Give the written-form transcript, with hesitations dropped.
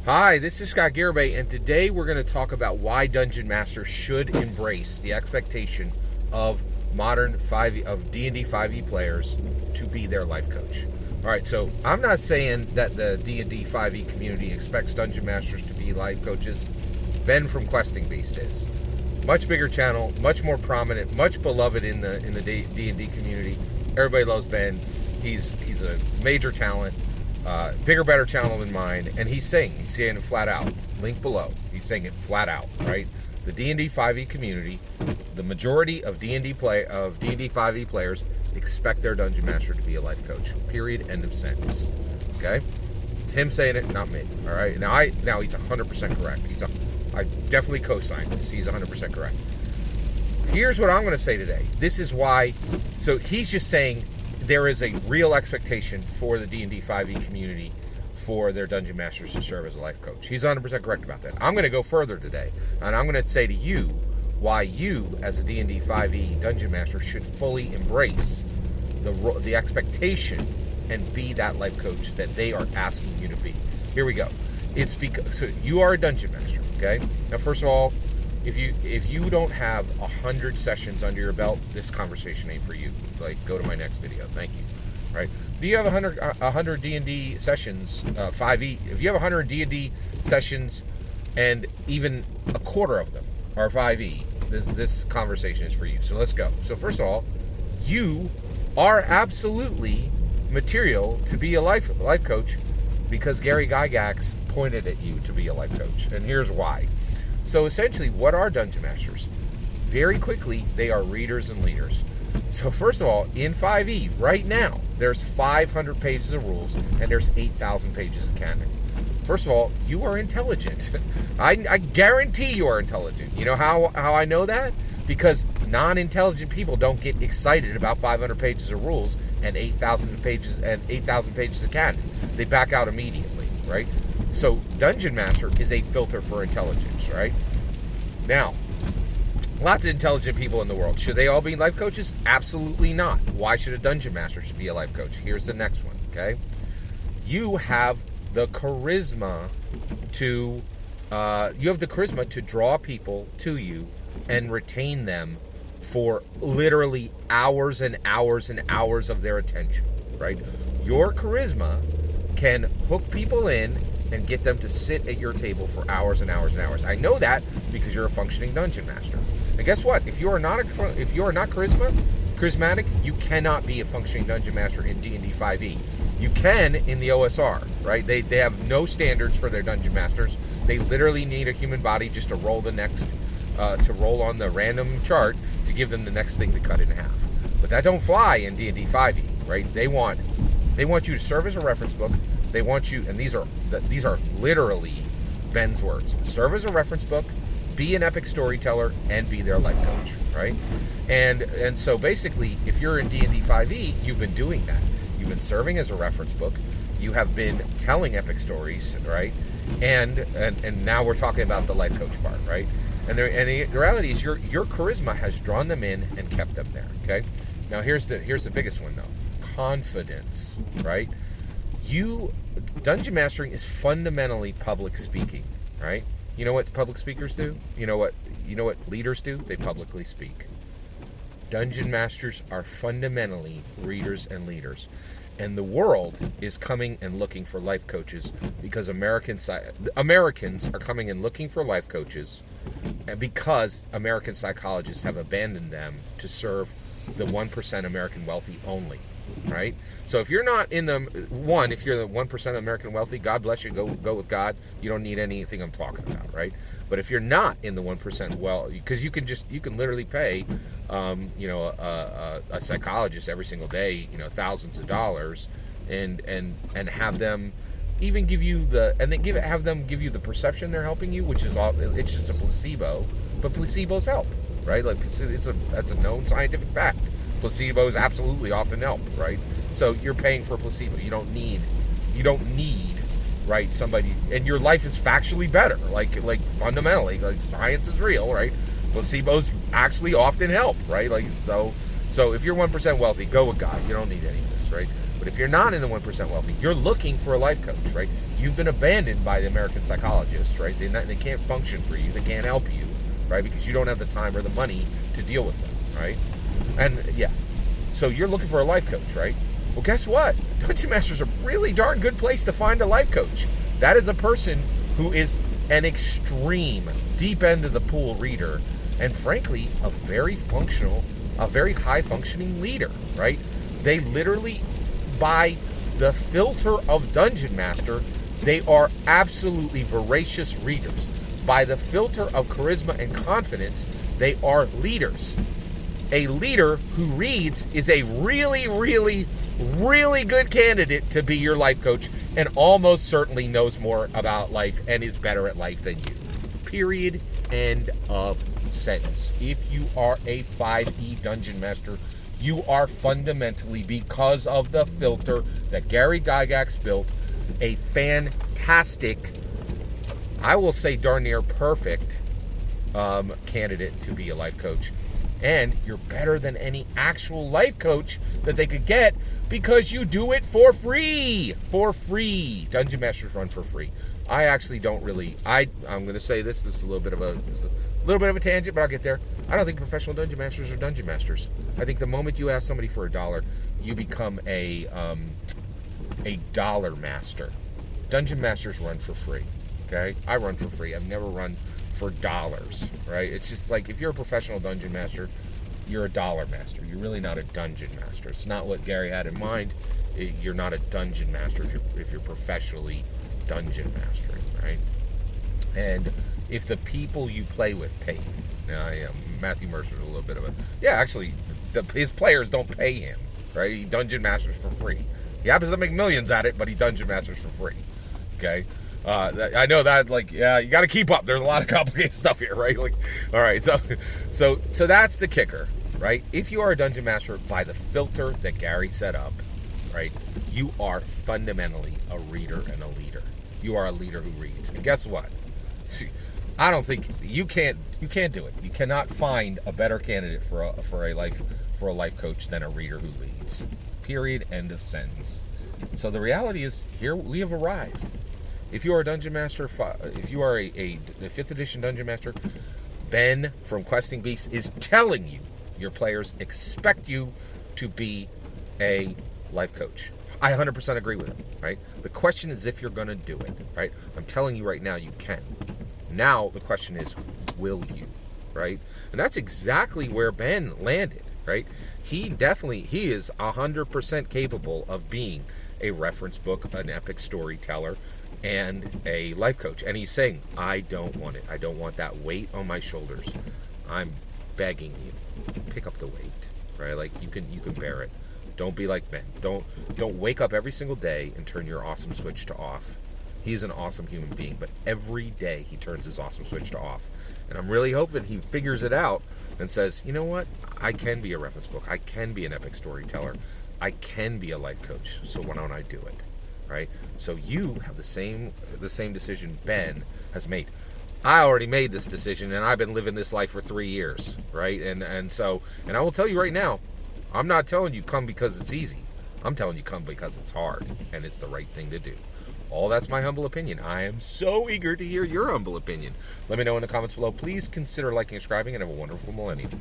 Hi, this is Scott Garibay, and today we're going to talk about why Dungeon Masters should embrace the expectation of modern D&D 5e players to be their life coach. All right, so I'm not saying that the D&D 5e community expects Dungeon Masters to be life coaches. Ben from Questing Beast is. Much bigger channel, much more prominent, much beloved in the D&D community. Everybody loves Ben. He's a major talent. Bigger, better channel than mine, and he's saying it flat out. Link below. He's saying it flat out, right? The D&D 5e community, the majority of D&D 5e players expect their dungeon master to be a life coach. Period. End of sentence. Okay, it's him saying it, not me. All right. Now he's 100% correct. I definitely co-signed this. He's 100% correct. Here's what I'm going to say today. This is why. So he's just saying there is a real expectation for the D&D 5e community for their dungeon masters to serve as a life coach. He's 100% correct about that. I'm going to go further today, and I'm going to say to you why you, as a D&D 5e dungeon master, should fully embrace the expectation and be that life coach that they are asking you to be. Here we go. It's because so you are a dungeon master, okay? Now, first of all, if you don't have 100 sessions under your belt, this conversation ain't for you. Like, go to my next video. Thank you. Right? Do you have 100 D&D sessions, 5e? If you have 100 D&D sessions, and even a quarter of them are 5e, this conversation is for you. So let's go. So first of all, you are absolutely material to be a life coach because Gary Gygax pointed at you to be a life coach, and here's why. So essentially, what are dungeon masters? Very quickly, they are readers and leaders. So first of all, in 5e, right now, there's 500 pages of rules, and there's 8,000 pages of canon. First of all, you are intelligent. I guarantee you are intelligent. You know how I know that? Because non-intelligent people don't get excited about 500 pages of rules and 8,000 pages of canon. They back out immediately, right? So Dungeon Master is a filter for intelligence, right? Now, lots of intelligent people in the world. Should they all be life coaches? Absolutely not. Why should a Dungeon Master be a life coach? Here's the next one, okay? You have the charisma to draw people to you and retain them for literally hours and hours and hours of their attention, right? Your charisma can hook people in and get them to sit at your table for hours and hours and hours. I know that because you're a functioning dungeon master. And guess what? If you are not charismatic, you cannot be a functioning dungeon master in D&D 5e. You can in the OSR, right? They have no standards for their dungeon masters. They literally need a human body just to roll on the random chart to give them the next thing to cut in half. But that don't fly in D&D 5e, right? They want you to serve as a reference book. They want you, and these are literally Ben's words. Serve as a reference book, be an epic storyteller, and be their life coach, right? And so basically, if you're in D&D 5e, you've been doing that. You've been serving as a reference book. You have been telling epic stories, right? And now we're talking about the life coach part, right? And the reality is your charisma has drawn them in and kept them there, okay? Now here's the biggest one though. Confidence, right? Dungeon mastering is fundamentally public speaking, right? You know what public speakers do? You know what leaders do? They publicly speak. Dungeon masters are fundamentally readers and leaders. And the world is coming and looking for life coaches because Americans are coming and looking for life coaches because American psychologists have abandoned them to serve the 1% American wealthy only, right? So if you're not in if you're the 1% American wealthy, God bless you, go with God. You don't need anything I'm talking about, right? But if you're not in the 1%, well, because you can literally pay, a psychologist every single day, thousands of dollars, and have them even give you have them give you the perception they're helping you, which is it's just a placebo, but placebos help, right? Like that's a known scientific fact. Placebos absolutely often help, right? So you're paying for a placebo. You don't need, right, somebody, and your life is factually better, like fundamentally, like science is real, right? Placebos actually often help, right? Like so if you're 1% wealthy, go with God. You don't need any of this, right? But if you're not in the 1% wealthy, you're looking for a life coach, right? You've been abandoned by the American psychologists, right? They can't function for you. They can't help you, right? Because you don't have the time or the money to deal with them, right? And yeah, so you're looking for a life coach, right? Well, guess what? Dungeon Master's a really darn good place to find a life coach. That is a person who is an extreme, deep end of the pool reader, and frankly, a very high functioning leader, right? They literally, by the filter of Dungeon Master, they are absolutely voracious readers. By the filter of charisma and confidence, they are leaders. A leader who reads is a really, really, really good candidate to be your life coach, and almost certainly knows more about life and is better at life than you. Period. End of sentence. If you are a 5e Dungeon Master, you are fundamentally, because of the filter that Gary Gygax built, a fantastic, I will say darn near perfect candidate to be a life coach. And you're better than any actual life coach that they could get because you do it for free. For free. Dungeon Masters run for free. I actually don't really. I'm going to say this. This is a little bit of a tangent, but I'll get there. I don't think professional Dungeon Masters are Dungeon Masters. I think the moment you ask somebody for $1, you become a dollar master. Dungeon Masters run for free. Okay, I run for free. I've never run for dollars, right? It's just like, if you're a professional Dungeon Master, you're a dollar master. You're really not a Dungeon Master. It's not what Gary had in mind. You're not a Dungeon Master if you're professionally Dungeon Mastering, right? And if the people you play with pay you, Matthew Mercer's a little bit of a, actually, his players don't pay him, right? He Dungeon Masters for free. He happens to make millions at it, but he Dungeon Masters for free, okay? I know that, like, you got to keep up. There's a lot of complicated stuff here, right? Like, all right, so that's the kicker, right? If you are a Dungeon Master by the filter that Gary set up, right, you are fundamentally a reader and a leader. You are a leader who reads. And guess what? I don't think you can't do it. You cannot find a better candidate for a life coach than a reader who leads. Period. End of sentence. So the reality is, here we have arrived. If you are a Dungeon Master, if you are a 5th edition Dungeon Master, Ben from Questing Beast is telling you your players expect you to be a life coach. I 100% agree with him, right? The question is if you're going to do it, right? I'm telling you right now, you can. Now the question is, will you, right? And that's exactly where Ben landed, right? He is 100% capable of being a reference book, an epic storyteller, and a life coach. And he's saying, I don't want it. I don't want that weight on my shoulders. I'm begging you, pick up the weight, right? Like, you can bear it. Don't be like Ben. Don't wake up every single day and turn your awesome switch to off. He's an awesome human being, but every day he turns his awesome switch to off. And I'm really hoping he figures it out and says, you know what? I can be a reference book. I can be an epic storyteller. I can be a life coach. So why don't I do it? Right? So you have the same decision Ben has made. I already made this decision, and I've been living this life for 3 years, right? And I will tell you right now, I'm not telling you come because it's easy. I'm telling you come because it's hard, and it's the right thing to do. All that's my humble opinion. I am so eager to hear your humble opinion. Let me know in the comments below. Please consider liking and subscribing, and have a wonderful millennium.